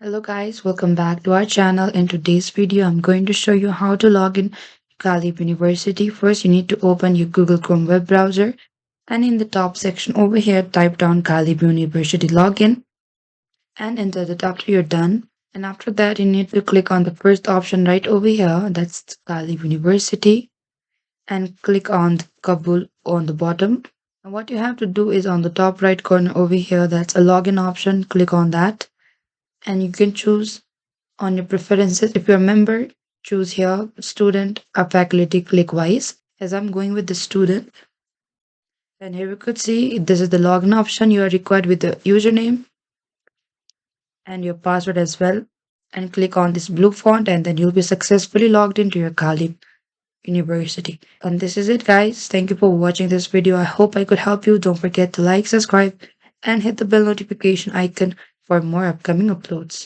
Hello guys, welcome back to our channel. In today's video, I'm going to show you how to log in to Ghalib University. First, you need to open your Google Chrome web browser and in the top section over here, type down Ghalib University login and enter it after you're done. And after that, you need to click on the first option right over here. That's Ghalib University and click on Kabul on the bottom. And what you have to do is on the top right corner over here, that's a login option. Click on that and you can choose on your preferences. If you're a member, choose here student or faculty clickwise. As I'm going with the student, and here we could see this is the login option. You are required with the username and your password as well. And click on this blue font, and then you'll be successfully logged into your Ghalib University. And this is it, guys. Thank you for watching this video. I hope I could help you. Don't forget to like, subscribe, and hit the bell notification icon for more upcoming uploads.